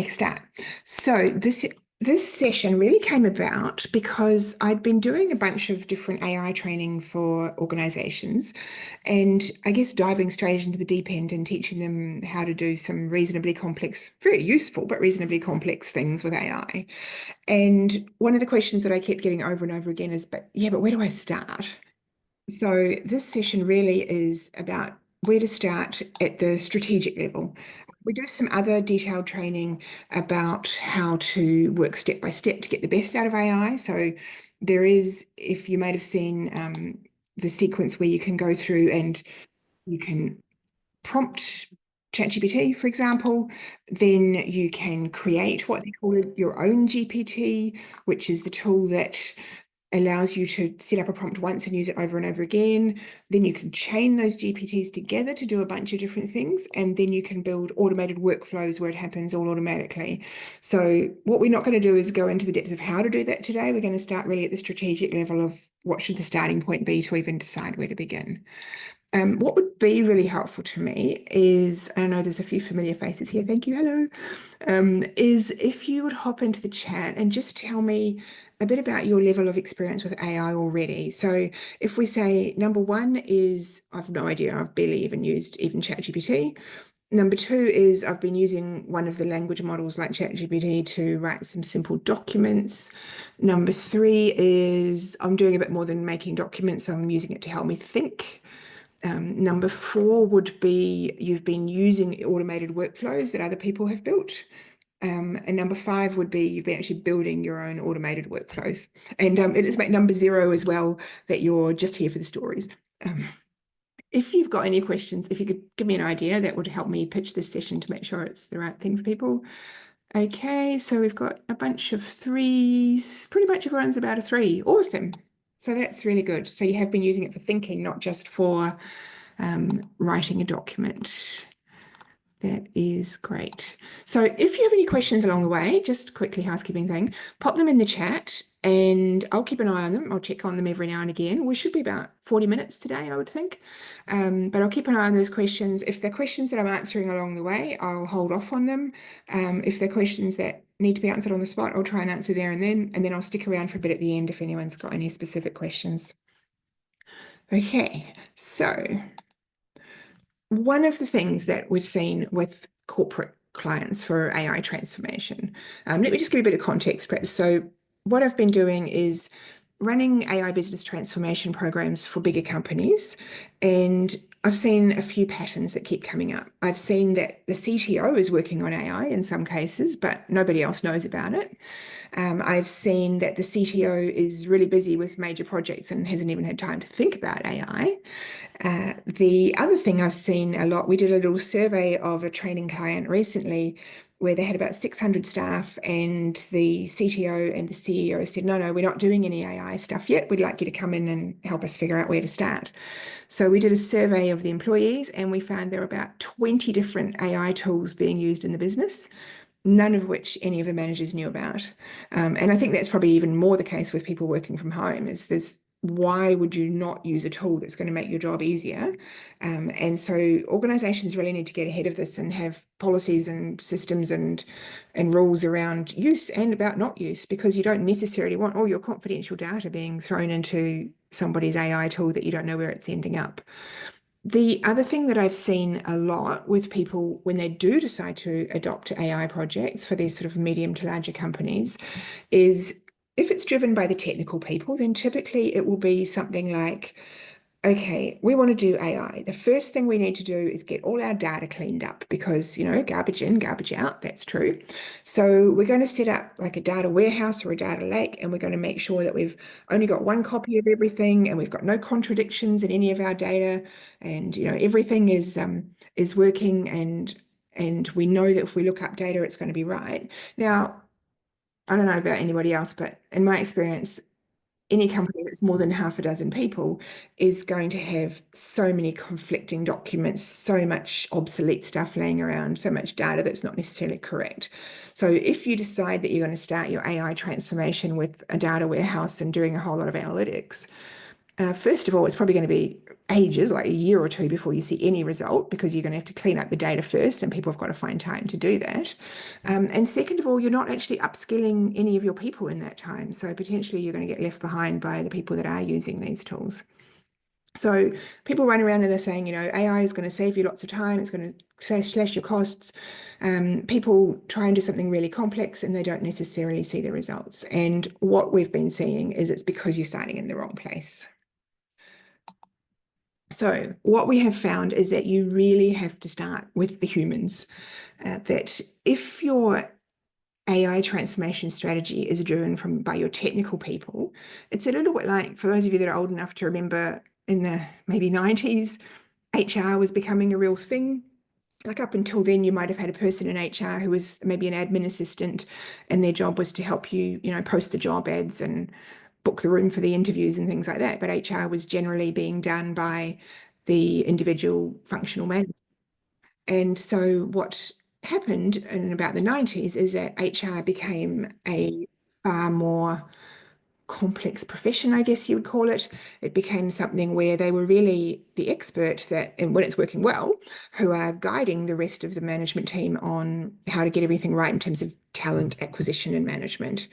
make a start. So this session really came about because I'd been doing a bunch of different AI training for organizations, and I guess diving straight into the deep end and teaching them how to do some reasonably complex, very useful, but reasonably complex things with AI. And one of the questions that I kept getting over and over again is, but where do I start? So this session really is about where to start at the strategic level. We do some other detailed training about how to work step by step to get the best out of AI. So there is, if you might have seen the sequence where you can go through and you can prompt ChatGPT, for example, then you can create what they call your own GPT, which is the tool that allows you to set up a prompt once and use it over and over again. Then you can chain those GPTs together to do a bunch of different things. And then you can build automated workflows where it happens all automatically. So what we're not going to do is go into the depth of how to do that today. We're going to start really at the strategic level of what should the starting point be to even decide where to begin. What would be really helpful to me is, I know there's a few familiar faces here, thank you, hello, is if you would hop into the chat and just tell me a bit about your level of experience with AI already. So if we say number one is, I've no idea, I've barely even used even ChatGPT. Number two is I've been using one of the language models like ChatGPT to write some simple documents. Number three is I'm doing a bit more than making documents, I'm using it to help me think. Number four would be you've been using automated workflows that other people have built. And number five would be you've been actually building your own automated workflows. And it is like number zero as well, that you're just here for the stories. If you've got any questions, if you could give me an idea, that would help me pitch this session to make sure it's the right thing for people. Okay, so we've got a bunch of threes. Pretty much everyone's about a three. Awesome. So that's really good. So you have been using it for thinking, not just for writing a document. That is great. So if you have any questions along the way, just quickly housekeeping thing, pop them in the chat and I'll keep an eye on them. I'll check on them every now and again. We should be about 40 minutes today, I would think. But I'll keep an eye on those questions. If they're questions that I'm answering along the way, I'll hold off on them. If they're questions that need to be answered on the spot, I'll try and answer there and then I'll stick around for a bit at the end if anyone's got any specific questions. Okay, so one of the things that we've seen with corporate clients for AI transformation, let me just give you a bit of context, perhaps. So what I've been doing is running AI business transformation programs for bigger companies, and I've seen a few patterns that keep coming up. I've seen that the CTO is working on AI in some cases, but nobody else knows about it. I've seen that the CTO is really busy with major projects and hasn't even had time to think about AI. The other thing I've seen a lot, we did a little survey of a training client recently where they had about 600 staff, and the CTO and the CEO said, no, we're not doing any AI stuff yet. We'd like you to come in and help us figure out where to start. So we did a survey of the employees and we found there are about 20 different AI tools being used in the business, none of which any of the managers knew about. And I think that's probably even more the case with people working from home, is there's why would you not use a tool that's going to make your job easier? And so organizations really need to get ahead of this and have policies and systems and rules around use and about not use, because you don't necessarily want all your confidential data being thrown into somebody's AI tool that you don't know where it's ending up. The other thing that I've seen a lot with people when they do decide to adopt AI projects for these sort of medium to larger companies is if it's driven by the technical people, then typically it will be something like, okay, we want to do AI. The first thing we need to do is get all our data cleaned up because, garbage in, garbage out, that's true. So we're going to set up like a data warehouse or a data lake, and we're going to make sure that we've only got one copy of everything and we've got no contradictions in any of our data. And, everything is working, and we know that if we look up data, it's going to be right. Now, I don't know about anybody else, but in my experience, any company that's more than half a dozen people is going to have so many conflicting documents, so much obsolete stuff laying around, so much data that's not necessarily correct. So if you decide that you're going to start your AI transformation with a data warehouse and doing a whole lot of analytics, First of all, it's probably going to be ages, like a year or two before you see any result because you're going to have to clean up the data first and people have got to find time to do that. And second of all, you're not actually upskilling any of your people in that time. So potentially you're going to get left behind by the people that are using these tools. So people run around and they're saying, AI is going to save you lots of time. It's going to slash your costs. People try and do something really complex and they don't necessarily see the results. And what we've been seeing is it's because you're starting in the wrong place. So what we have found is that you really have to start with the humans. That if your AI transformation strategy is driven by your technical people, it's a little bit like, for those of you that are old enough to remember in the maybe 90s, HR was becoming a real thing. Like up until then, you might have had a person in HR who was maybe an admin assistant, and their job was to help you, post the job ads and book the room for the interviews and things like that. But HR was generally being done by the individual functional manager. And so what happened in about the 90s is that HR became a far more complex profession, I guess you would call it. It became something where they were really the expert that, and when it's working well, who are guiding the rest of the management team on how to get everything right in terms of talent acquisition and management.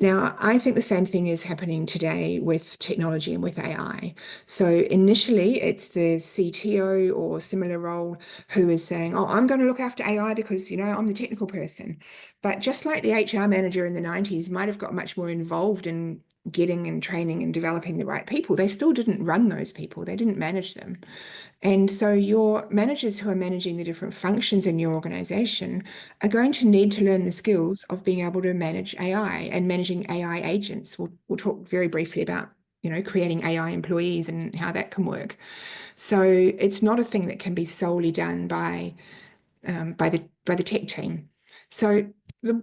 Now, I think the same thing is happening today with technology and with AI. So initially, it's the CTO or similar role who is saying, "Oh, I'm going to look after AI because, I'm the technical person." But just like the HR manager in the 90s might have got much more involved in getting and training and developing the right people, they still didn't run those people. They didn't manage them. And so your managers who are managing the different functions in your organization are going to need to learn the skills of being able to manage AI and managing AI agents. We'll talk very briefly about, creating AI employees and how that can work. So it's not a thing that can be solely done by the tech team. So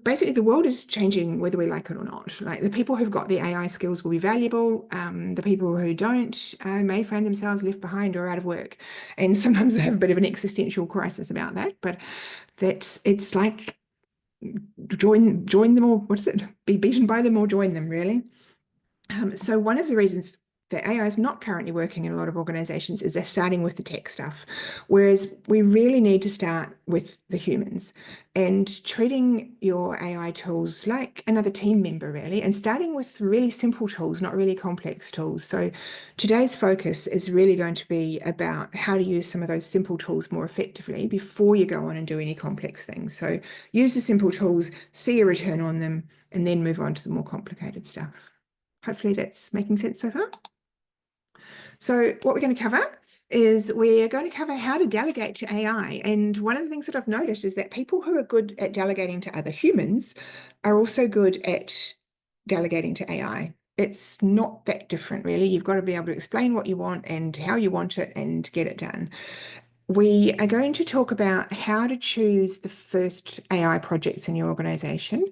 basically, the world is changing whether we like it or not. Like the people who've got the AI skills will be valuable. The people who don't may find themselves left behind or out of work, and sometimes they have a bit of an existential crisis about that. But it's like join them or what is it? Be beaten by them or join them, really. So one of the reasons that AI is not currently working in a lot of organizations is they're starting with the tech stuff, whereas we really need to start with the humans and treating your AI tools like another team member, really, and starting with really simple tools, not really complex tools. So today's focus is really going to be about how to use some of those simple tools more effectively before you go on and do any complex things. So use the simple tools, see a return on them, and then move on to the more complicated stuff. Hopefully that's making sense so far. So what we're going to cover is we're going to cover how to delegate to AI. And one of the things that I've noticed is that people who are good at delegating to other humans are also good at delegating to AI. It's not that different, really. You've got to be able to explain what you want and how you want it and get it done. We are going to talk about how to choose the first AI projects in your organization,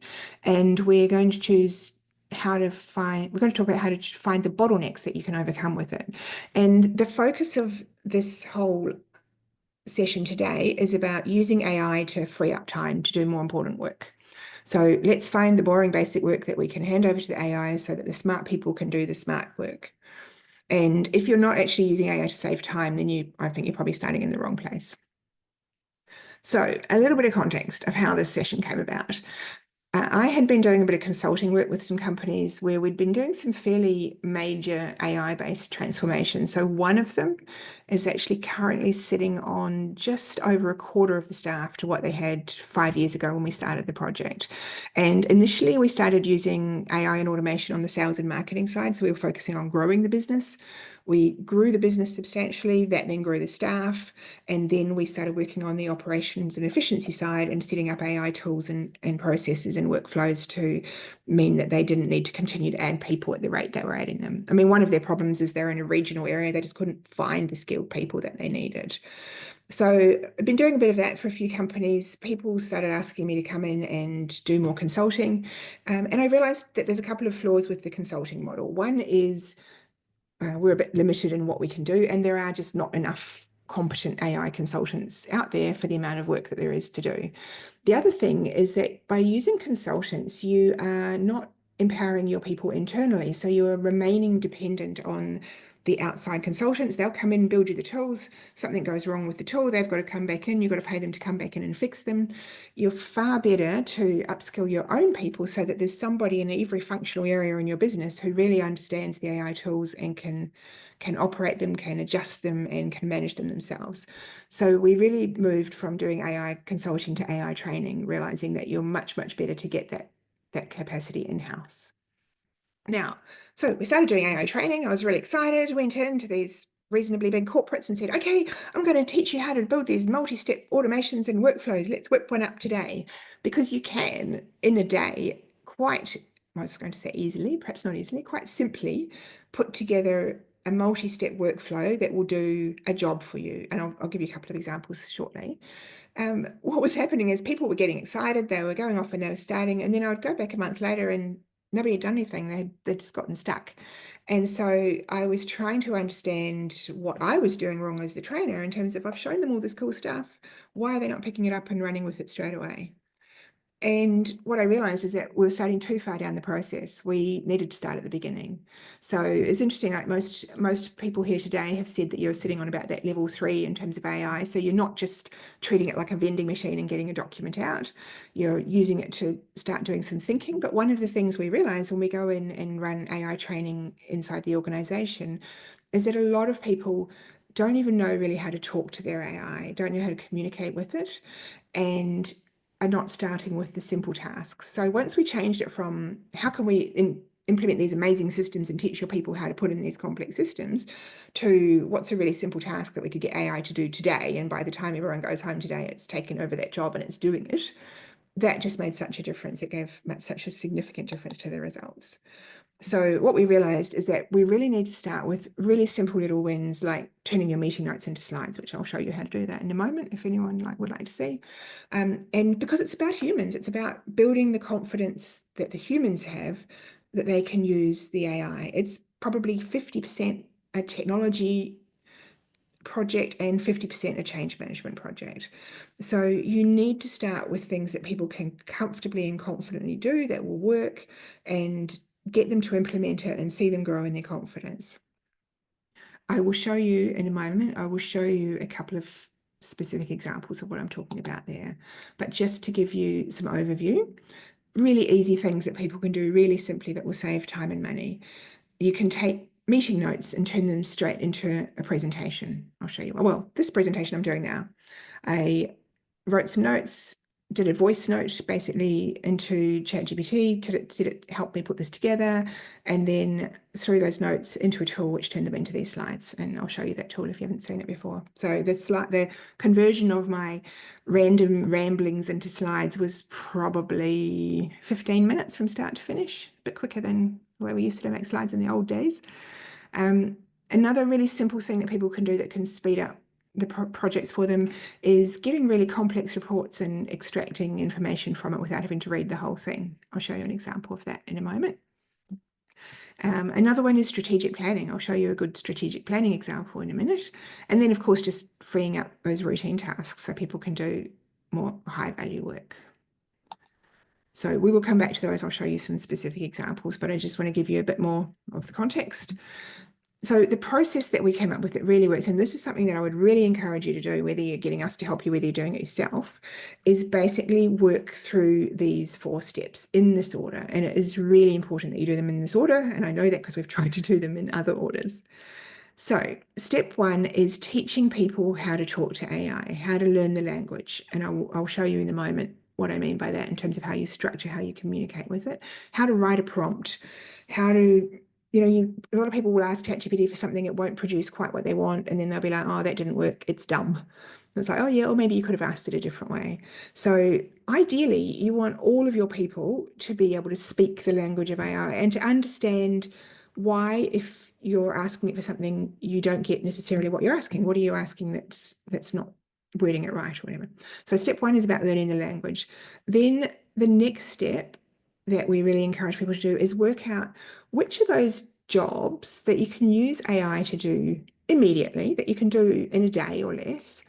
and we're going to we're going to talk about how to find the bottlenecks that you can overcome with it. And the focus of this whole session today is about using AI to free up time to do more important work. So let's find the boring basic work that we can hand over to the AI so that the smart people can do the smart work. And if you're not actually using AI to save time, then I think you're probably starting in the wrong place. So a little bit of context of how this session came about. I had been doing a bit of consulting work with some companies where we'd been doing some fairly major AI-based transformations. So one of them is actually currently sitting on just over a quarter of the staff to what they had 5 years ago when we started the project. And initially we started using AI and automation on the sales and marketing side. So we were focusing on growing the business. We grew the business substantially, that then grew the staff, and then we started working on the operations and efficiency side and setting up AI tools and processes and workflows to mean that they didn't need to continue to add people at the rate that we're adding them. I mean, one of their problems is they're in a regional area, they just couldn't find the skilled people that they needed. So I've been doing a bit of that for a few companies. People started asking me to come in and do more consulting. And I realized that there's a couple of flaws with the consulting model. One is we're a bit limited in what we can do, and there are just not enough competent AI consultants out there for the amount of work that there is to do. The other thing is that by using consultants, you are not empowering your people internally. So you are remaining dependent on the outside consultants. They'll come in and build you the tools. Something goes wrong with the tool, they've got to come back in. You've got to pay them to come back in and fix them. You're far better to upskill your own people so that there's somebody in every functional area in your business who really understands the AI tools and can operate them, can adjust them, and can manage them themselves. So we really moved from doing AI consulting to AI training, realizing that you're much, much better to get that capacity in-house. Now, so we started doing AI training. I was really excited, went into these reasonably big corporates and said, okay, I'm going to teach you how to build these multi-step automations and workflows. Let's whip one up today. Because you can, in a day, I was going to say easily, perhaps not easily, quite simply put together a multi-step workflow that will do a job for you. And I'll give you a couple of examples shortly. What was happening is people were getting excited, they were going off and they were starting, and then I would go back a month later and nobody had done anything. They'd just gotten stuck. And so I was trying to understand what I was doing wrong as the trainer in terms of I've shown them all this cool stuff. Why are they not picking it up and running with it straight away? And what I realized is that we were starting too far down the process. We needed to start at the beginning. So it's interesting, like most people here today have said that you're sitting on about that level 3 in terms of AI. So you're not just treating it like a vending machine and getting a document out. You're using it to start doing some thinking. But one of the things we realize when we go in and run AI training inside the organization is that a lot of people don't even know really how to talk to their AI, don't know how to communicate with it, and are not starting with the simple tasks. So once we changed it from how can we implement these amazing systems and teach your people how to put in these complex systems to what's a really simple task that we could get AI to do today, and by the time everyone goes home today, it's taken over that job and it's doing it, that just made such a difference. It gave such a significant difference to the results. So what we realized is that we really need to start with really simple little wins, like turning your meeting notes into slides, which I'll show you how to do that in a moment if anyone would like to see. And because it's about humans, it's about building the confidence that the humans have that they can use the AI. It's probably 50% a technology project and 50% a change management project. So you need to start with things that people can comfortably and confidently do that will work, and get them to implement it and see them grow in their confidence. I will show you in a moment, I will show you a couple of specific examples of what I'm talking about there. But just to give you some overview, really easy things that people can do really simply that will save time and money. You can take meeting notes and turn them straight into a presentation. I'll show you. Well, this presentation I'm doing now, I wrote some notes, did a voice note basically into ChatGPT, said it helped me put this together, and then threw those notes into a tool which turned them into these slides. And I'll show you that tool if you haven't seen it before. So the conversion of my random ramblings into slides was probably 15 minutes from start to finish, a bit quicker than the way we used to make slides in the old days. Another really simple thing that people can do that can speed up the projects for them is getting really complex reports and extracting information from it without having to read the whole thing. I'll show you an example of that in a moment. Another one is strategic planning. I'll show you a good strategic planning example in a minute. And then, of course, just freeing up those routine tasks so people can do more high value work. So we will come back to those. I'll show you some specific examples, but I just want to give you a bit more of the context. So the process that we came up with that really works, and this is something that I would really encourage you to do, whether you're getting us to help you, whether you're doing it yourself, is basically work through these 4 steps in this order. And it is really important that you do them in this order. And I know that because we've tried to do them in other orders. So step 1 is teaching people how to talk to AI, how to learn the language. And I'll show you in a moment what I mean by that in terms of how you structure, how you communicate with it, how to write a prompt, how to a lot of people will ask ChatGPT for something, it won't produce quite what they want, and then they'll be like, oh, that didn't work, it's dumb. And it's like, oh yeah, or maybe you could have asked it a different way. So ideally, you want all of your people to be able to speak the language of AI and to understand why, if you're asking it for something, you don't get necessarily what you're asking. What are you asking that's not wording it right or whatever? So step 1 is about learning the language. Then the next step that we really encourage people to do is work out which of those jobs that you can use AI to do immediately, that you can do in a day or less,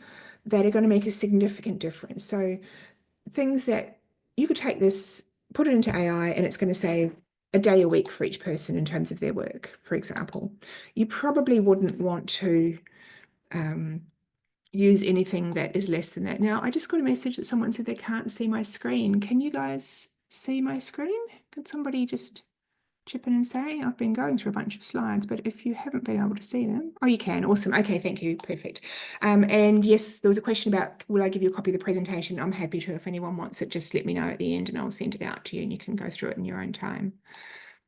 that are going to make a significant difference. So things that you could take this, put it into AI, and it's going to save a day a week for each person in terms of their work, for example. You probably wouldn't want to use anything that is less than that. Now, I just got a message that someone said they can't see my screen. Can you guys see my screen? Could somebody just chip in and say? I've been going through a bunch of slides, but if you haven't been able to see them, oh, you can. Awesome. Okay, thank you. Perfect. And yes, there was a question about, will I give you a copy of the presentation? I'm happy to. If anyone wants it, just let me know at the end and I'll send it out to you and you can go through it in your own time.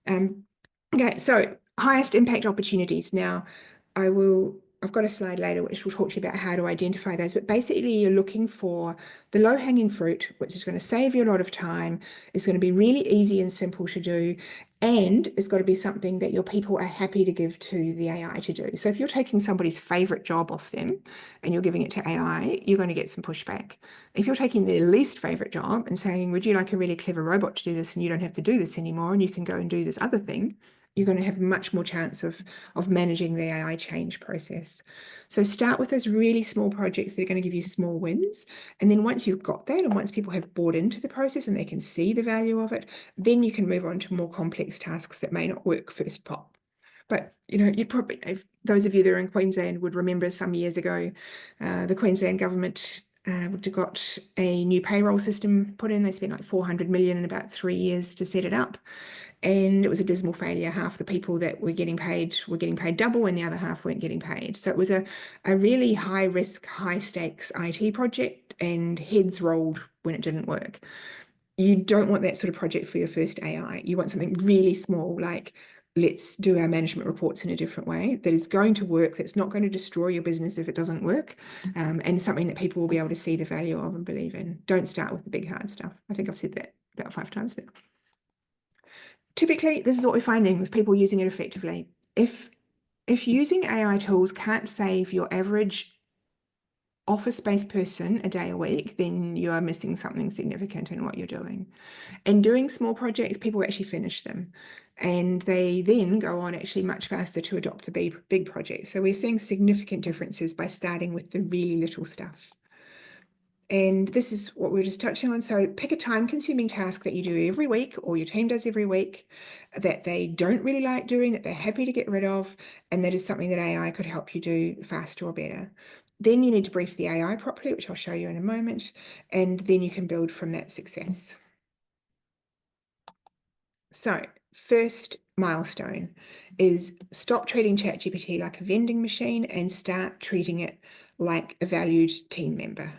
Okay, so highest impact opportunities. Now, I've got a slide later which will talk to you about how to identify those, but basically you're looking for the low-hanging fruit, which is going to save you a lot of time, is going to be really easy and simple to do, and it's got to be something that your people are happy to give to the AI to do. So if you're taking somebody's favorite job off them and you're giving it to AI, you're going to get some pushback. If you're taking their least favorite job and saying, would you like a really clever robot to do this and you don't have to do this anymore and you can go and do this other thing, you're going to have much more chance of managing the AI change process. So start with those really small projects that are going to give you small wins. And then once you've got that and once people have bought into the process and they can see the value of it, then you can move on to more complex tasks that may not work first pop. But, you know, you'd probably, if those of you that are in Queensland would remember some years ago, the Queensland government got a new payroll system put in. They spent like 400 million in about 3 years to set it up. And it was a dismal failure. Half the people that were getting paid double and the other half weren't getting paid. So it was a really high risk, high stakes IT project and heads rolled when it didn't work. You don't want that sort of project for your first AI. You want something really small, like let's do our management reports in a different way that is going to work, that's not going to destroy your business if it doesn't work, and something that people will be able to see the value of and believe in. Don't start with the big hard stuff. I think I've said that about 5 times now. Typically, this is what we're finding with people using it effectively. If using AI tools can't save your average office-based person a day a week, then you are missing something significant in what you're doing. And doing small projects, people actually finish them. And they then go on actually much faster to adopt the big projects. So we're seeing significant differences by starting with the really little stuff. And this is what we we're just touching on. So pick a time-consuming task that you do every week or your team does every week that they don't really like doing, that they're happy to get rid of, and that is something that AI could help you do faster or better. Then you need to brief the AI properly, which I'll show you in a moment, and then you can build from that success. So first milestone is stop treating ChatGPT like a vending machine and start treating it like a valued team member.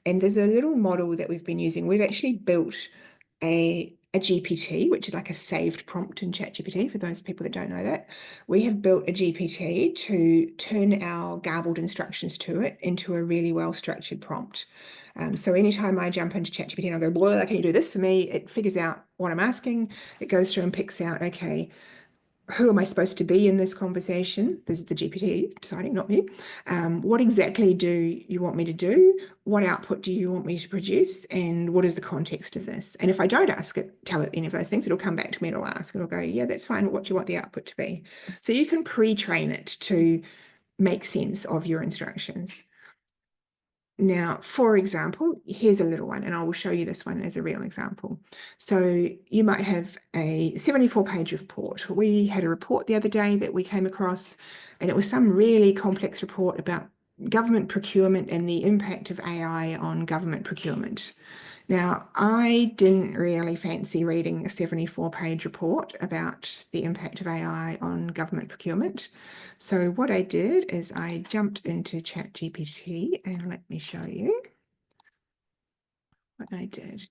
And there's a little model that we've been using. We've actually built a GPT, which is like a saved prompt in ChatGPT, for those people that don't know that. We have built a GPT to turn our garbled instructions to it into a really well-structured prompt. So anytime I jump into ChatGPT and I go, boy, can you do this for me? It figures out what I'm asking. It goes through and picks out, okay, who am I supposed to be in this conversation? This is the GPT deciding, not me. What exactly do you want me to do? What output do you want me to produce? And what is the context of this? And if I don't tell it any of those things, it'll come back to me and it'll ask, and it'll go, yeah, that's fine. What do you want the output to be? So you can pre-train it to make sense of your instructions. Now, for example, here's a little one, and I will show you this one as a real example. So you might have a 74-page report. We had a report the other day that we came across, and it was some really complex report about government procurement and the impact of AI on government procurement. Now, I didn't really fancy reading a 74-page report about the impact of AI on government procurement. So what I did is I jumped into ChatGPT, and let me show you what I did.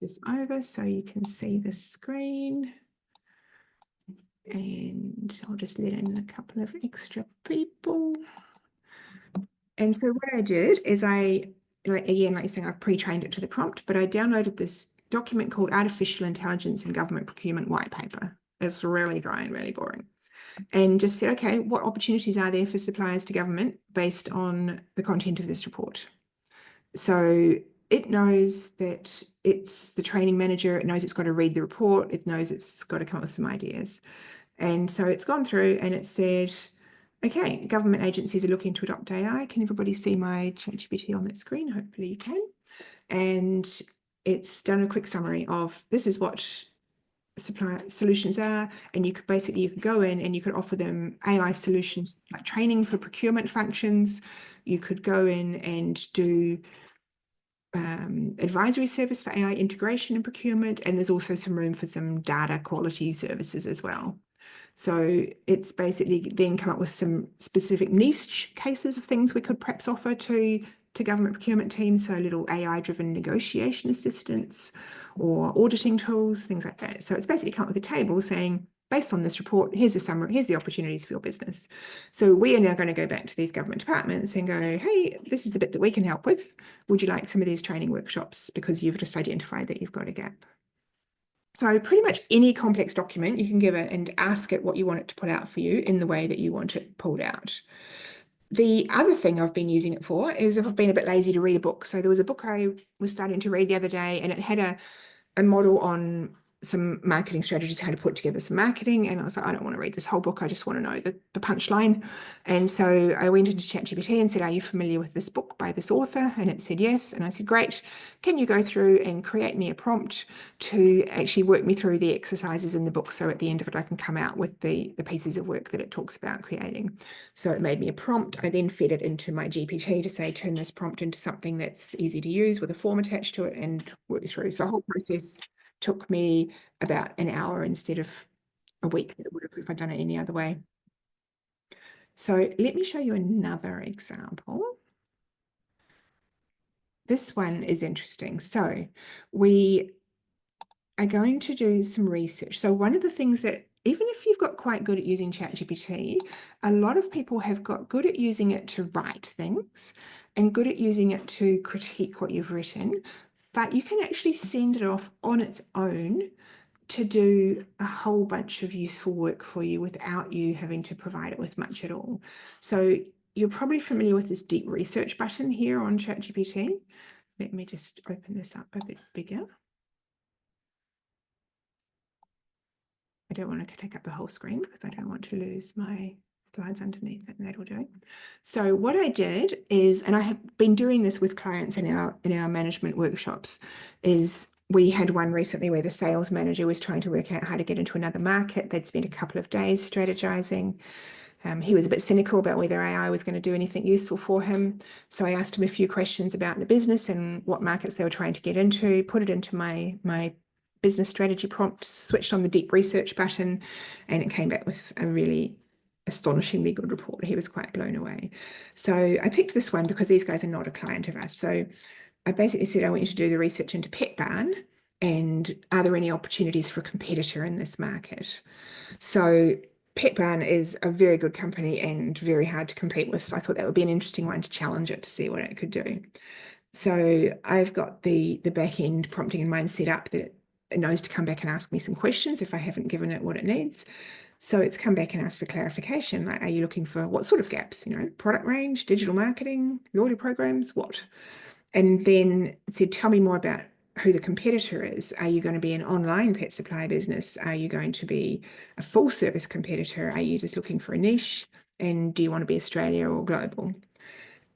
This over so you can see the screen. And I'll just let in a couple of extra people. And so what I did is again, like you're saying, I've pre-trained it to the prompt, but I downloaded this document called Artificial Intelligence in Government Procurement White Paper. It's really dry and really boring. And just said, okay, what opportunities are there for suppliers to government based on the content of this report? So it knows that it's the training manager, it knows it's got to read the report, it knows it's got to come up with some ideas. And so it's gone through and it said, okay, government agencies are looking to adopt AI. Can everybody see my ChatGPT on that screen? Hopefully you can. And it's done a quick summary of this is what supply solutions are, and you could go in and you could offer them AI solutions like training for procurement functions. You could go in and do advisory service for AI integration and procurement, and there's also some room for some data quality services as well. So it's basically then come up with some specific niche cases of things we could perhaps offer to government procurement teams, so little AI-driven negotiation assistance or auditing tools, things like that. So it's basically come up with a table saying, based on this report, here's a summary, here's the opportunities for your business. So we are now going to go back to these government departments and go, hey, this is the bit that we can help with. Would you like some of these training workshops because you've just identified that you've got a gap? So pretty much any complex document, you can give it and ask it what you want it to pull out for you in the way that you want it pulled out. The other thing I've been using it for is if I've been a bit lazy to read a book. So there was a book I was starting to read the other day, and it had a model on some marketing strategies, how to put together some marketing. And I was like, I don't want to read this whole book. I just want to know the punchline. And so I went into ChatGPT and said, are you familiar with this book by this author? And it said yes. And I said, great. Can you go through and create me a prompt to actually work me through the exercises in the book? So at the end of it, I can come out with the pieces of work that it talks about creating. So it made me a prompt. I then fed it into my GPT to say, turn this prompt into something that's easy to use with a form attached to it and work through. So the whole process took me about an hour instead of a week that it would have if I'd done it any other way. So let me show you another example. This one is interesting. So we are going to do some research. So one of the things that, even if you've got quite good at using ChatGPT, a lot of people have got good at using it to write things and good at using it to critique what you've written, but you can actually send it off on its own to do a whole bunch of useful work for you without you having to provide it with much at all. So you're probably familiar with this deep research button here on ChatGPT. Let me just open this up a bit bigger. I don't want to take up the whole screen because I don't want to lose my slides underneath it, and that will do. So what I did is, and I have been doing this with clients in our management workshops, is we had one recently where the sales manager was trying to work out how to get into another market. They'd spent a couple of days strategizing. He was a bit cynical about whether AI was going to do anything useful for him. So I asked him a few questions about the business and what markets they were trying to get into, put it into my business strategy prompt, switched on the deep research button, and it came back with a really astonishingly good report. He was quite blown away. So I picked this one because these guys are not a client of us. So I basically said, I want you to do the research into Pet Barn, and are there any opportunities for a competitor in this market? So Pet Barn is a very good company and very hard to compete with. So I thought that would be an interesting one to challenge it to see what it could do. So I've got the back end prompting in mind set up that it knows to come back and ask me some questions if I haven't given it what it needs. So it's come back and asked for clarification. Like, are you looking for what sort of gaps? Product range, digital marketing, loyalty programs, what? And then it said, tell me more about who the competitor is. Are you going to be an online pet supply business? Are you going to be a full service competitor? Are you just looking for a niche? And do you want to be Australia or global?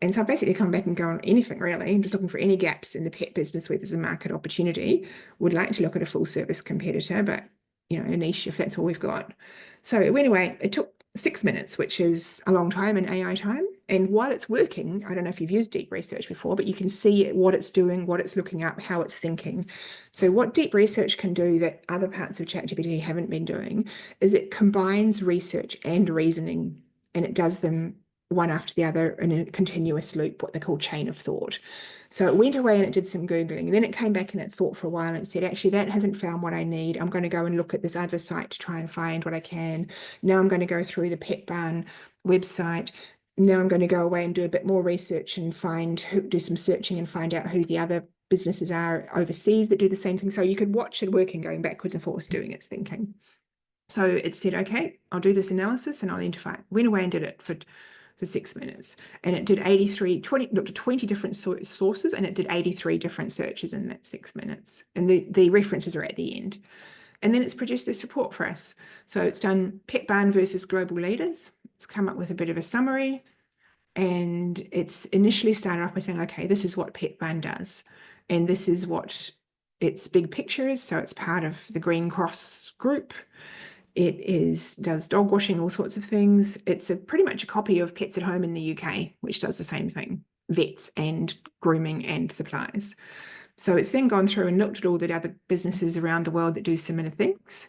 And so I basically come back and go on anything really. I'm just looking for any gaps in the pet business where there's a market opportunity. Would like to look at a full service competitor, but a niche if that's all we've got. So anyway, it took 6 minutes, which is a long time in AI time. And while it's working, I don't know if you've used deep research before, but you can see what it's doing, what it's looking up, how it's thinking. So what deep research can do that other parts of ChatGPT haven't been doing is it combines research and reasoning, and it does them one after the other in a continuous loop, what they call chain of thought. So it went away and it did some Googling, and then it came back and it thought for a while and it said, actually, that hasn't found what I need. I'm going to go and look at this other site to try and find what I can. Now I'm going to go through the Pet Barn website. Now I'm going to go away and do a bit more research and do some searching and find out who the other businesses are overseas that do the same thing. So you could watch it working, going backwards and forwards, doing its thinking. So it said, okay, I'll do this analysis and I'll identify it. Went away and did it for 6 minutes, and it did 20 looked at 20 different sources, and it did 83 different searches in that 6 minutes, and the references are at the end. And then it's produced this report for us. So it's done Pet Barn versus global leaders. It's come up with a bit of a summary, and it's initially started off by saying, okay, this is what Pet Barn does, and this is what It's big pictures, so it's part of the Green Cross group. Does dog washing, all sorts of things. It's pretty much a copy of Pets at Home in the UK, which does the same thing, vets and grooming and supplies. So it's then gone through and looked at all the other businesses around the world that do similar things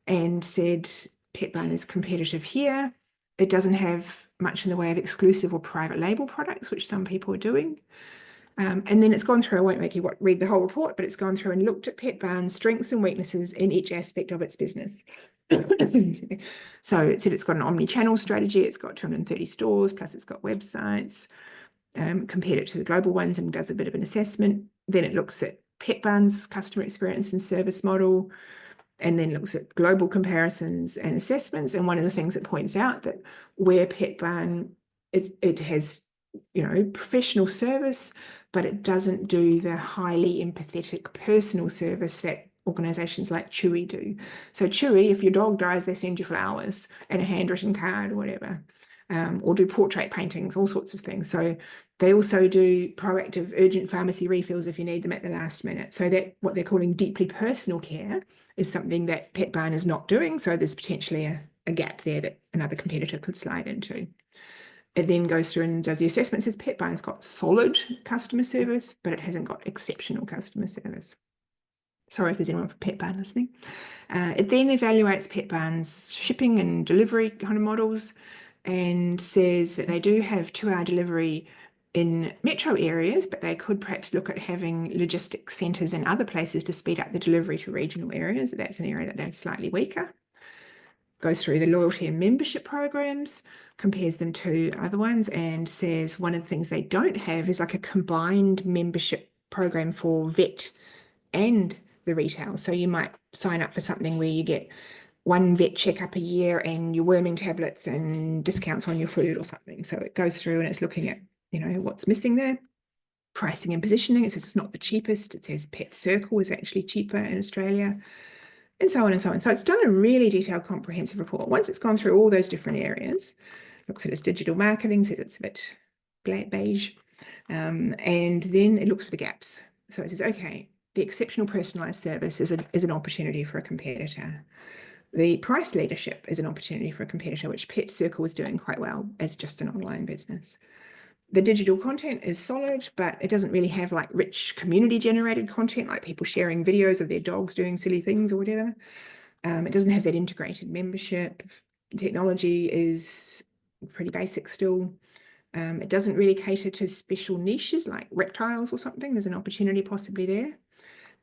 and said, Petbarn is competitive here. It doesn't have much in the way of exclusive or private label products, which some people are doing. And then it's gone through, I won't make you read the whole report, but it's gone through and looked at Petbarn's strengths and weaknesses in each aspect of its business. So it said it's got an omni-channel strategy, it's got 230 stores, plus it's got websites, compared it to the global ones and does a bit of an assessment. Then it looks at Petbarn's customer experience and service model, and then looks at global comparisons and assessments. And one of the things it points out that where Petbarn, it has, professional service, but it doesn't do the highly empathetic personal service that organizations like Chewy do. So Chewy, if your dog dies, they send you flowers and a handwritten card or whatever, or do portrait paintings, all sorts of things. So they also do proactive urgent pharmacy refills if you need them at the last minute. So that what they're calling deeply personal care is something that Petbarn is not doing. So there's potentially a gap there that another competitor could slide into. It then goes through and does the assessment, says Petbarn's got solid customer service, but it hasn't got exceptional customer service. Sorry if there's anyone from Petbarn listening. It then evaluates Petbarn's shipping and delivery kind of models and says that they do have 2-hour delivery in metro areas, but they could perhaps look at having logistics centres in other places to speed up the delivery to regional areas. That's an area that they're slightly weaker. Goes through the loyalty and membership programs, compares them to other ones, and says one of the things they don't have is like a combined membership program for vet and the retail. So you might sign up for something where you get one vet checkup a year and your worming tablets and discounts on your food or something. So it goes through and it's looking at, what's missing there. Pricing and positioning, it says it's not the cheapest. It says Pet Circle is actually cheaper in Australia, and so on and so on. So it's done a really detailed, comprehensive report. Once it's gone through all those different areas, looks at its digital marketing, says it's a bit beige, and then it looks for the gaps. So it says, okay, the exceptional personalised service is an opportunity for a competitor. The price leadership is an opportunity for a competitor, which Pet Circle is doing quite well as just an online business. The digital content is solid, but it doesn't really have like rich community generated content, like people sharing videos of their dogs doing silly things or whatever. It doesn't have that integrated membership. Technology is pretty basic still. It doesn't really cater to special niches like reptiles or something. There's an opportunity possibly there.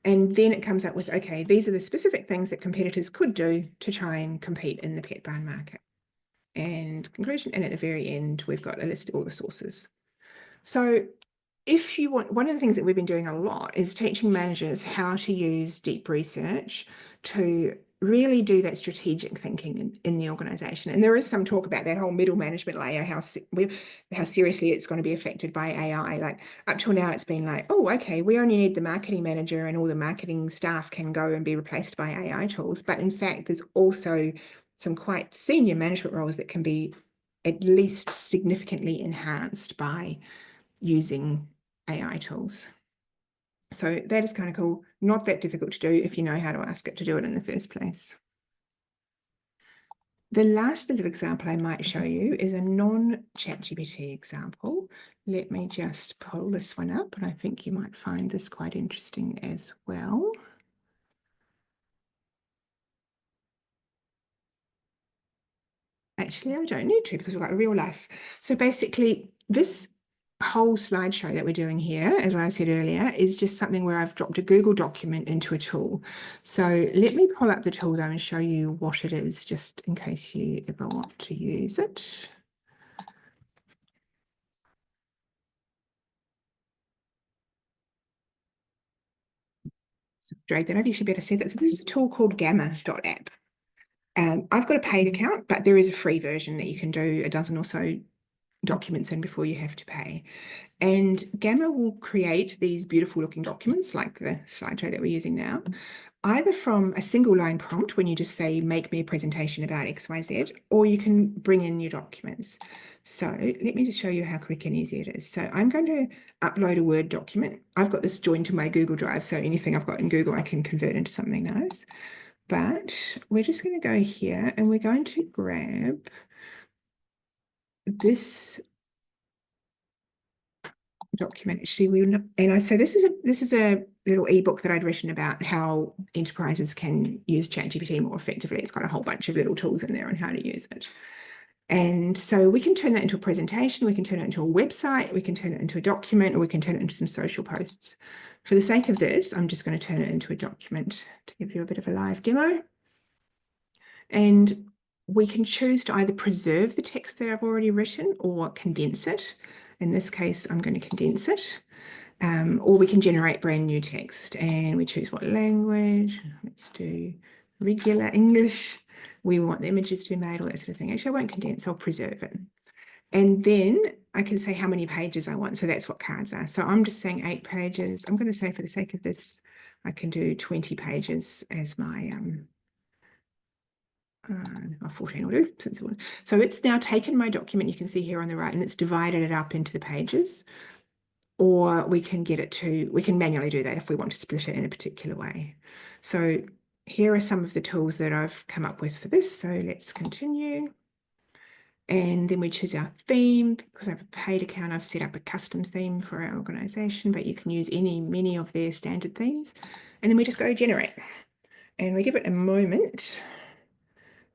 And then it comes up with, okay, these are the specific things that competitors could do to try and compete in the Petbarn market. And conclusion, and at the very end, we've got a list of all the sources. So if you want, one of the things that we've been doing a lot is teaching managers how to use deep research to really do that strategic thinking in the organization. And there is some talk about that whole middle management layer, how seriously it's going to be affected by AI. Like up till now, it's been like, oh, okay, we only need the marketing manager and all the marketing staff can go and be replaced by AI tools. But in fact, there's also some quite senior management roles that can be at least significantly enhanced by using AI tools. So that is kind of cool. Not that difficult to do if you know how to ask it to do it in the first place. The last little example I might show you is a non-ChatGPT example. Let me just pull this one up, and I think you might find this quite interesting as well. Actually, I don't need to because we've got a real life. So basically, this whole slideshow that we're doing here, as I said earlier, is just something where I've dropped a Google document into a tool. So let me pull up the tool though and show you what it is, just in case you ever want to use it. So drag that over, you should be able to see that. So this is a tool called gamma.app. I've got a paid account, but there is a free version that you can do a dozen or so documents in before you have to pay. And Gamma will create these beautiful looking documents like the slideshow that we're using now, either from a single line prompt when you just say, make me a presentation about XYZ, or you can bring in your documents. So let me just show you how quick and easy it is. So I'm going to upload a Word document. I've got this joined to my Google Drive, so anything I've got in Google, I can convert into something nice. But we're just going to go here and we're going to grab this document. Actually, so this is a little ebook that I'd written about how enterprises can use ChatGPT more effectively. It's got a whole bunch of little tools in there on how to use it. And so we can turn that into a presentation, we can turn it into a website, we can turn it into a document, or we can turn it into some social posts. For the sake of this, I'm just going to turn it into a document to give you a bit of a live demo. And we can choose to either preserve the text that I've already written or condense it. In this case, I'm going to condense it. Or we can generate brand new text, and we choose what language. Let's do regular English. We want the images to be made, all that sort of thing. Actually, I won't condense, I'll preserve it. And then I can say how many pages I want. So that's what cards are. So I'm just saying 8 pages. I'm going to say for the sake of this, I can do 20 pages as my 14 will do. So it's now taken my document, you can see here on the right, and it's divided it up into the pages. Or we can we can manually do that if we want to split it in a particular way. So here are some of the tools that I've come up with for this. So let's continue. And then we choose our theme. Because I have a paid account, I've set up a custom theme for our organization, but you can use many of their standard themes. And then we just go generate. And we give it a moment.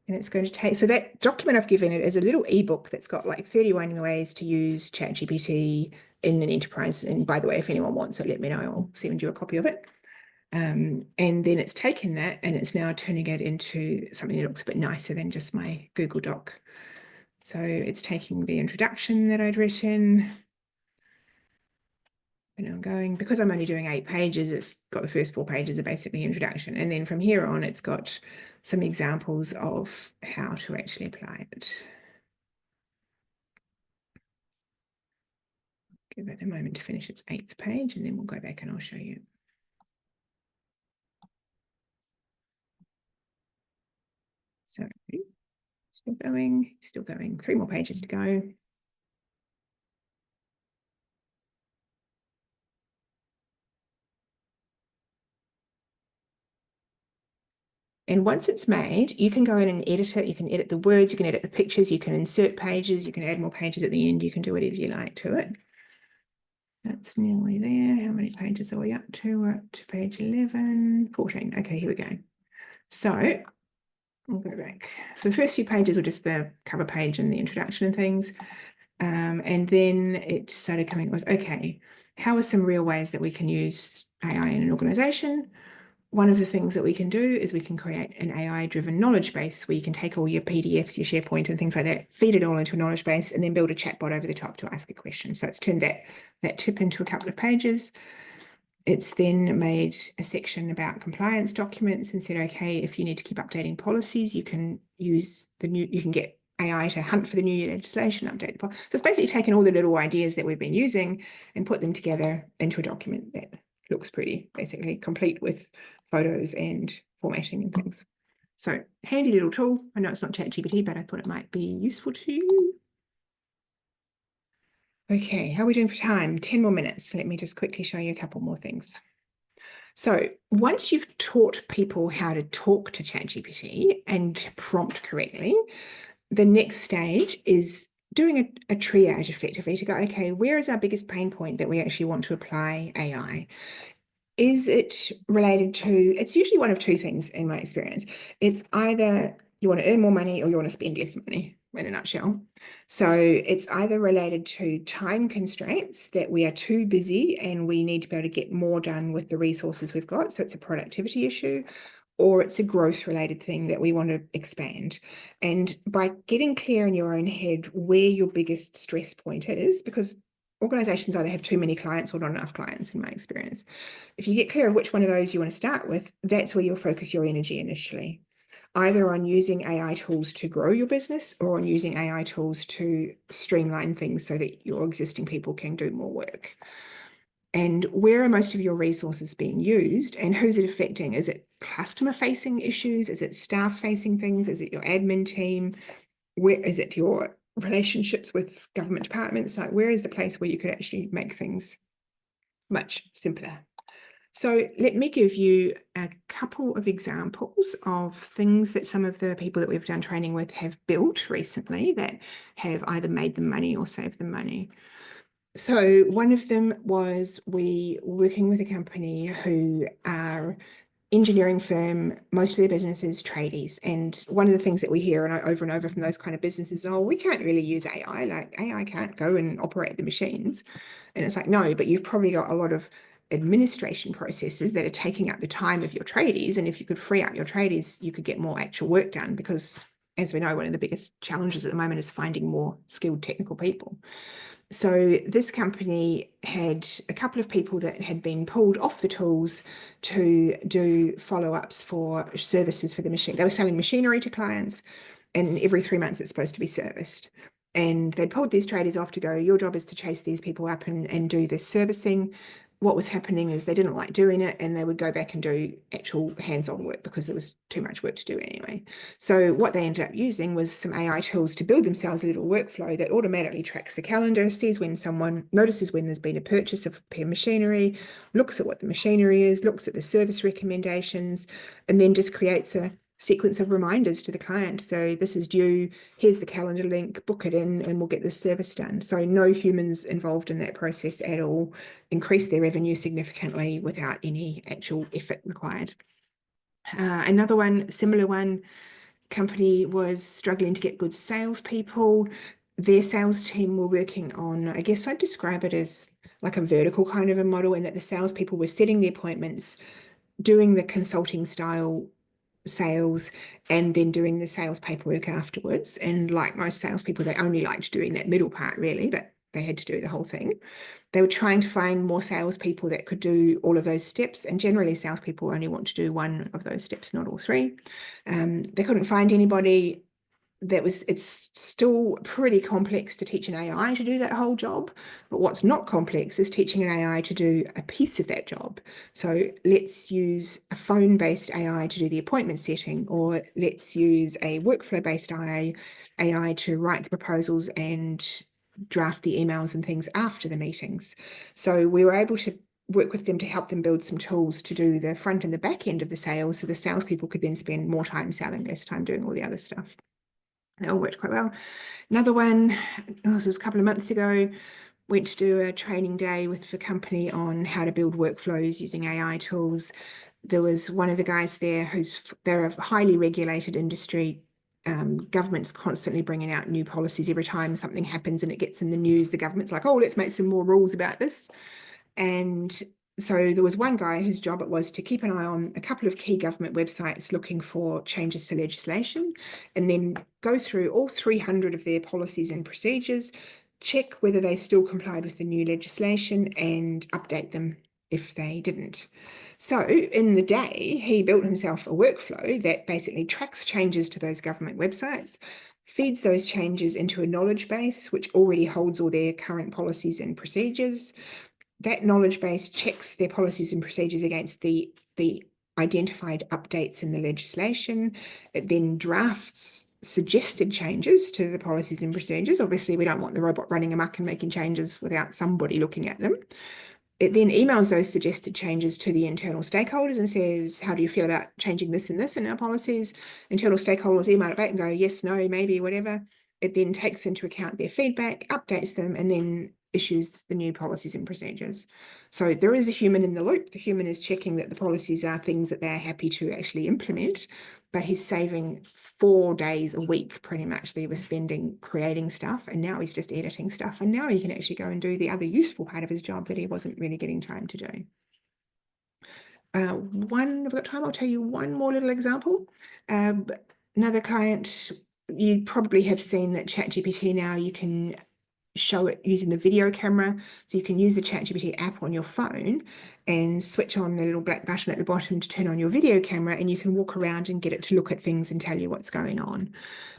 And it's going to take, so that document I've given it is a little ebook that's got like 31 ways to use ChatGPT in an enterprise. And by the way, if anyone wants it, let me know, I'll send you a copy of it. And then it's taken that and it's now turning it into something that looks a bit nicer than just my Google Doc. So it's taking the introduction that I'd written. And I'm going, because I'm only doing 8 pages, it's got the first 4 pages are basically introduction. And then from here on, it's got some examples of how to actually apply it. Give it a moment to finish its 8th page, and then we'll go back and I'll show you. So still going, 3 more pages to go. And once it's made, you can go in and edit it. You can edit the words, you can edit the pictures, you can insert pages, you can add more pages at the end, you can do whatever you like to it. That's nearly there. How many pages are we up to? We're up to page 11, 14. Okay, here we go. So we'll go back. So the first few pages were just the cover page and the introduction and things. And then it started coming with, okay, how are some real ways that we can use AI in an organization? One of the things that we can do is we can create an AI-driven knowledge base where you can take all your PDFs, your SharePoint and things like that, feed it all into a knowledge base, and then build a chatbot over the top to ask a question. So it's turned that tip into a couple of pages. It's then made a section about compliance documents and said, okay, if you need to keep updating policies, you can use you can get AI to hunt for the new legislation, update the policy. So it's basically taken all the little ideas that we've been using and put them together into a document that looks pretty, basically complete with photos and formatting and things. So handy little tool. I know it's not ChatGPT, but I thought it might be useful to you. Okay, how are we doing for time? 10 more minutes. Let me just quickly show you a couple more things. So once you've taught people how to talk to ChatGPT and prompt correctly, the next stage is doing a triage effectively to go, okay, where is our biggest pain point that we actually want to apply AI? Is it related to, it's usually one of 2 things in my experience. It's either you want to earn more money or you want to spend less money, in a nutshell. So it's either related to time constraints, that we are too busy and we need to be able to get more done with the resources we've got. So it's a productivity issue, or it's a growth related thing that we want to expand. And by getting clear in your own head where your biggest stress point is, because organizations either have too many clients or not enough clients in my experience. If you get clear of which one of those you want to start with, that's where you'll focus your energy initially. either on using AI tools to grow your business or on using AI tools to streamline things so that your existing people can do more work. And where are most of your resources being used, and who's it affecting? Is it customer-facing issues? Is it staff-facing things? Is it your admin team? Where is it your relationships with government departments? Like, where is the place where you could actually make things much simpler? So let me give you a couple of examples of things that some of the people that we've done training with have built recently that have either made them money or saved them money. So one of them was we were working with a company who are engineering firm, most of their business is tradies. And one of the things that we hear and over from those kind of businesses, oh, we can't really use AI. Like AI can't go and operate the machines. And it's like, no, but you've probably got a lot of administration processes that are taking up the time of your tradies. And if you could free up your tradies, you could get more actual work done because, as we know, one of the biggest challenges at the moment is finding more skilled technical people. So this company had a couple of people that had been pulled off the tools to do follow-ups for services for the machine. They were selling machinery to clients, and every 3 months it's supposed to be serviced. And they pulled these traders off to go, your job is to chase these people up and do this servicing. What was happening is they didn't like doing it, and they would go back and do actual hands-on work because there was too much work to do anyway. So what they ended up using was some AI tools to build themselves a little workflow that automatically tracks the calendar, sees when someone notices when there's been a purchase of machinery, looks at what the machinery is, looks at the service recommendations, and then just creates a sequence of reminders to the client. So this is due, here's the calendar link, book it in, and we'll get this service done. So no humans involved in that process at all, increase their revenue significantly without any actual effort required. Another one, similar one, company was struggling to get good salespeople. Their sales team were working on, I guess I'd describe it as like a vertical kind of a model, in that the salespeople were setting the appointments, doing the consulting style sales, and then doing the sales paperwork afterwards. And like most salespeople, they only liked doing that middle part really, but they had to do the whole thing. They were trying to find more salespeople that could do all of those steps. And generally salespeople only want to do one of those steps, not all three. They couldn't find anybody. It's still pretty complex to teach an AI to do that whole job, but what's not complex is teaching an AI to do a piece of that job. So let's use a phone-based AI to do the appointment setting, or let's use a workflow-based AI to write the proposals and draft the emails and things after the meetings. So we were able to work with them to help them build some tools to do the front and the back end of the sales, so the salespeople could then spend more time selling, less time doing all the other stuff. It all worked quite well. Another one, this was a couple of months ago, went to do a training day with the company on how to build workflows using AI tools. There was one of the guys there they're a highly regulated industry. Government's constantly bringing out new policies. Every time something happens and it gets in the news, the government's like, oh, let's make some more rules about this. And so there was one guy whose job it was to keep an eye on a couple of key government websites looking for changes to legislation, and then go through all 300 of their policies and procedures, check whether they still complied with the new legislation, and update them if they didn't. So in the day, he built himself a workflow that basically tracks changes to those government websites, feeds those changes into a knowledge base, which already holds all their current policies and procedures. That knowledge base checks their policies and procedures against the identified updates in the legislation. It then drafts suggested changes to the policies and procedures. Obviously, we don't want the robot running amok and making changes without somebody looking at them. It then emails those suggested changes to the internal stakeholders and says, how do you feel about changing this and this in our policies? Internal stakeholders email it back and go, yes, no, maybe, whatever. It then takes into account their feedback, updates them, and then issues the new policies and procedures. So there is a human in the loop. The human is checking that the policies are things that they're happy to actually implement, but he's saving 4 days a week pretty much that he was spending creating stuff, and now he's just editing stuff, and now he can actually go and do the other useful part of his job that he wasn't really getting time to do. I've got time, I'll tell you one more little example. Another client, you probably have seen that ChatGPT now, you can show it using the video camera. So you can use the ChatGPT app on your phone and switch on the little black button at the bottom to turn on your video camera, and you can walk around and get it to look at things and tell you what's going on.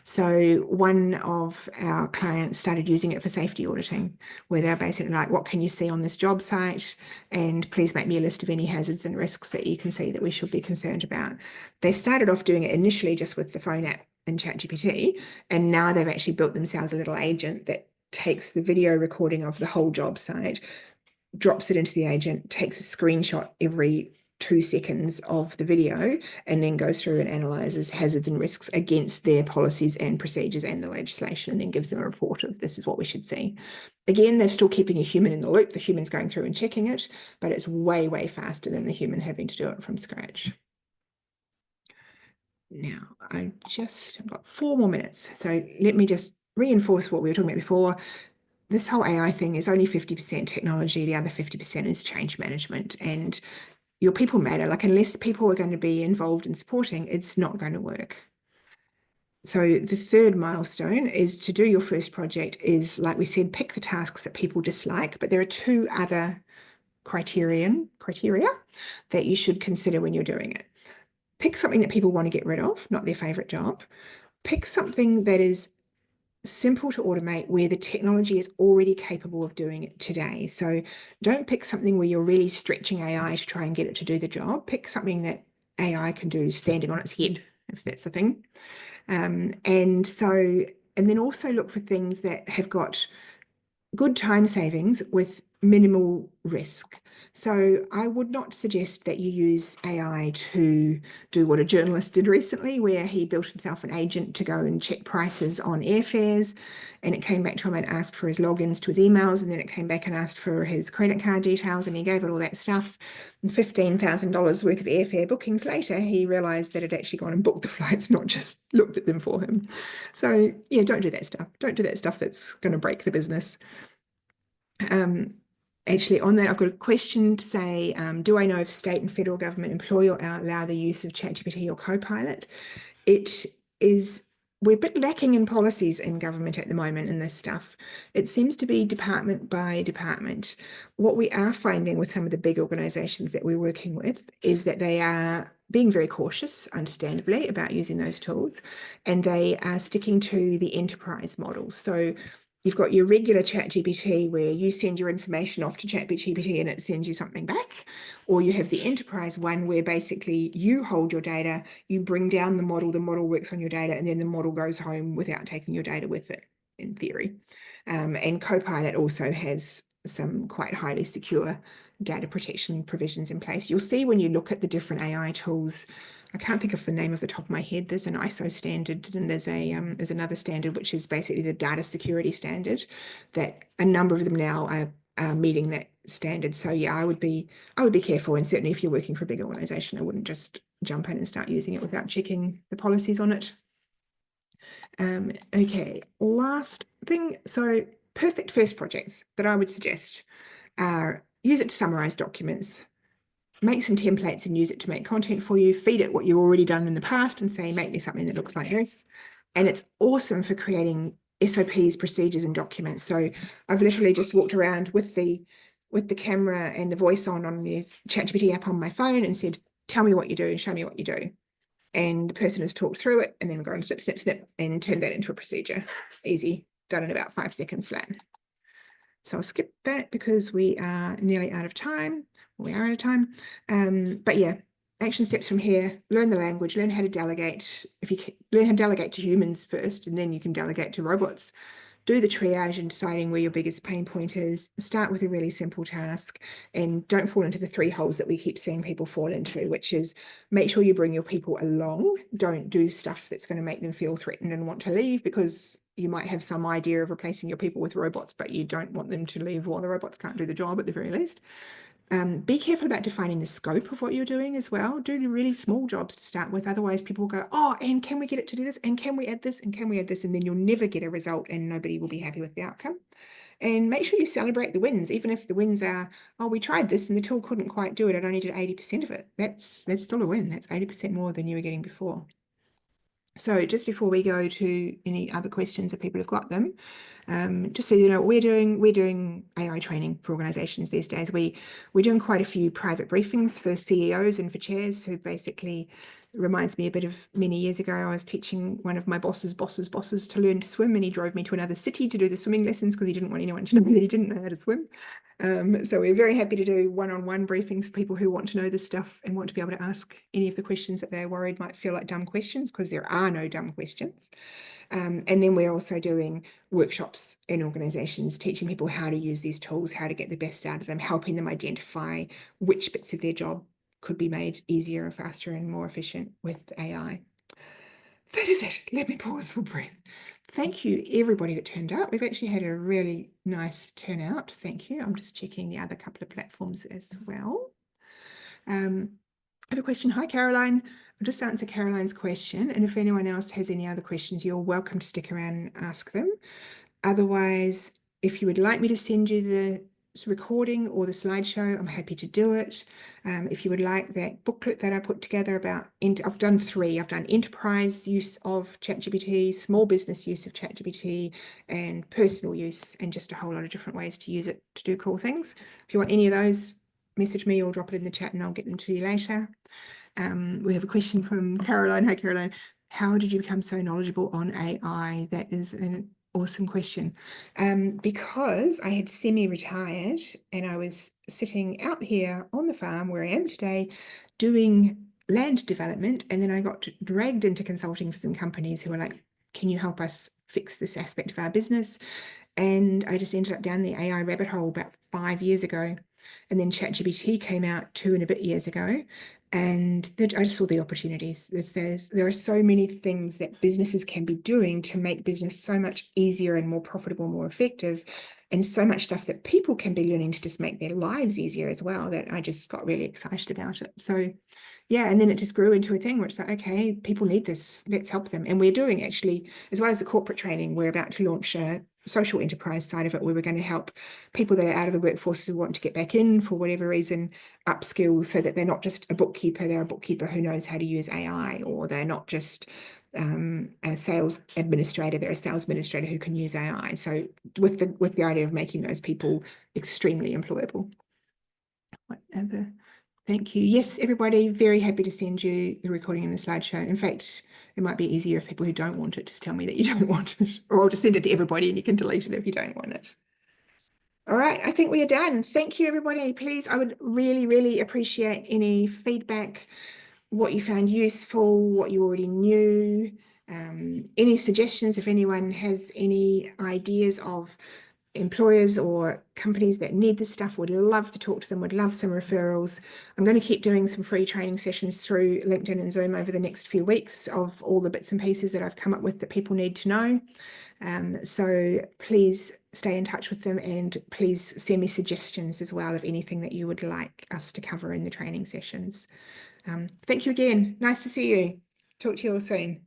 So one of our clients started using it for safety auditing, where they're basically like, what can you see on this job site? And please make me a list of any hazards and risks that you can see that we should be concerned about. They started off doing it initially just with the phone app and ChatGPT, and now they've actually built themselves a little agent that takes the video recording of the whole job site, drops it into the agent, takes a screenshot every 2 seconds of the video, and then goes through and analyzes hazards and risks against their policies and procedures and the legislation, and then gives them a report of this is what we should see. Again, they're still keeping a human in the loop. The human's going through and checking it, but it's way, way faster than the human having to do it from scratch. Now, I've got 4 more minutes. So let me just reinforce what we were talking about before. This whole AI thing is only 50% technology. The other 50% is change management. And your people matter. Like, unless people are going to be involved in supporting, it's not going to work. So the third milestone is to do your first project is, like we said, pick the tasks that people dislike. But there are 2 other criteria that you should consider when you're doing it. Pick something that people want to get rid of, not their favorite job. Pick something that is simple to automate, where the technology is already capable of doing it today. So don't pick something where you're really stretching AI to try and get it to do the job. Pick something that AI can do standing on its head, if that's the thing. And then also look for things that have got good time savings with minimal risk. So I would not suggest that you use AI to do what a journalist did recently, where he built himself an agent to go and check prices on airfares, and it came back to him and asked for his logins to his emails, and then it came back and asked for his credit card details, and he gave it all that stuff. And $15,000 worth of airfare bookings later, he realized that it had actually gone and booked the flights, not just looked at them for him. So yeah, don't do that stuff. Don't do that stuff that's going to break the business. Actually, on that, I've got a question to say, do I know if state and federal government employ or allow the use of ChatGPT or Copilot? We're a bit lacking in policies in government at the moment in this stuff. It seems to be department by department. What we are finding with some of the big organizations that we're working with is that they are being very cautious, understandably, about using those tools, and they are sticking to the enterprise model. So you've got your regular ChatGPT where you send your information off to ChatGPT and it sends you something back, or you have the enterprise one where basically you hold your data, you bring down the model works on your data, and then the model goes home without taking your data with it, in theory. And Copilot also has some quite highly secure data protection provisions in place. You'll see when you look at the different AI tools, I can't think of the name off the top of my head. There's an ISO standard, and there's another standard which is basically the data security standard, that a number of them now are meeting that standard. So yeah, I would be careful, and certainly if you're working for a big organization, I wouldn't just jump in and start using it without checking the policies on it. Okay, last thing. So perfect first projects that I would suggest are use it to summarize documents. Make some templates and use it to make content for you. Feed it what you've already done in the past and say, make me something that looks like this. And it's awesome for creating SOPs, procedures, and documents. So I've literally just walked around with the camera and the voice on the ChatGPT app on my phone and said, tell me what you do, show me what you do. And the person has talked through it and then gone snip, snip, snip, and turned that into a procedure. Easy, done in about 5 seconds flat. So I'll skip that because we are nearly out of time. We are out of time. But yeah, action steps from here: learn the language, learn how to delegate. If you learn how to delegate to humans first, and then you can delegate to robots. Do the triage and deciding where your biggest pain point is. Start with a really simple task, and don't fall into the 3 holes that we keep seeing people fall into, which is make sure you bring your people along. Don't do stuff that's going to make them feel threatened and want to leave, because you might have some idea of replacing your people with robots, but you don't want them to leave while the robots can't do the job at the very least. Be careful about defining the scope of what you're doing as well. Do the really small jobs to start with. Otherwise, people will go, oh, and can we get it to do this? And can we add this? And can we add this? And then you'll never get a result and nobody will be happy with the outcome. And make sure you celebrate the wins, even if the wins are, oh, we tried this and the tool couldn't quite do it. It only did 80% of it. That's still a win. That's 80% more than you were getting before. So just before we go to any other questions, if people have got them, just so you know, we're doing AI training for organizations these days. We're doing quite a few private briefings for CEOs and for chairs who basically reminds me a bit of many years ago. I was teaching one of my bosses to learn to swim, and he drove me to another city to do the swimming lessons because he didn't want anyone to know that he didn't know how to swim. So we're very happy to do one-on-one briefings for people who want to know this stuff and want to be able to ask any of the questions that they're worried might feel like dumb questions, because there are no dumb questions. And then we're also doing workshops in organizations, teaching people how to use these tools, how to get the best out of them, helping them identify which bits of their job could be made easier and faster and more efficient with AI. That is it. Let me pause for breath. Thank you, everybody that turned up. We've actually had a really nice turnout. Thank you. I'm just checking the other couple of platforms as well. I have a question. Hi, Caroline. I'll just answer Caroline's question. And if anyone else has any other questions, you're welcome to stick around and ask them. Otherwise, if you would like me to send you the recording or the slideshow, I'm happy to do it. If you would like that booklet that I put together about, I've done 3. I've done enterprise use of ChatGPT, small business use of ChatGPT, and personal use, and just a whole lot of different ways to use it to do cool things. If you want any of those, message me or drop it in the chat and I'll get them to you later. We have a question from Caroline. Hi, Caroline. How did you become so knowledgeable on AI? That is an awesome question. Because I had semi-retired and I was sitting out here on the farm where I am today doing land development, and then I got dragged into consulting for some companies who were like, can you help us fix this aspect of our business? And I just ended up down the AI rabbit hole about 5 years ago. And then ChatGPT came out 2 and a bit years ago. And I just saw the opportunities. There are so many things that businesses can be doing to make business so much easier and more profitable, more effective, and so much stuff that people can be learning to just make their lives easier as well, that I just got really excited about it. So yeah, and then it just grew into a thing where it's like, okay, people need this, let's help them. And we're doing, actually, as well as the corporate training, we're about to launch a social enterprise side of it, where we're going to help people that are out of the workforce who want to get back in for whatever reason, upskill, so that they're not just a bookkeeper, they're a bookkeeper who knows how to use AI, or they're not just a sales administrator, they're a sales administrator who can use AI. So with the idea of making those people extremely employable. Whatever. Thank you. Yes, everybody, very happy to send you the recording and the slideshow. In fact, it might be easier if people who don't want it just tell me that you don't want it, or I'll just send it to everybody and you can delete it if you don't want it. All right, I think we are done. Thank you, everybody. Please, I would really, really appreciate any feedback, what you found useful, what you already knew, any suggestions. If anyone has any ideas of employers or companies that need this stuff, would love to talk to them, would love some referrals. I'm going to keep doing some free training sessions through LinkedIn and Zoom over the next few weeks of all the bits and pieces that I've come up with that people need to know. So please stay in touch with them, and please send me suggestions as well of anything that you would like us to cover in the training sessions. Thank you again. Nice to see you. Talk to you all soon.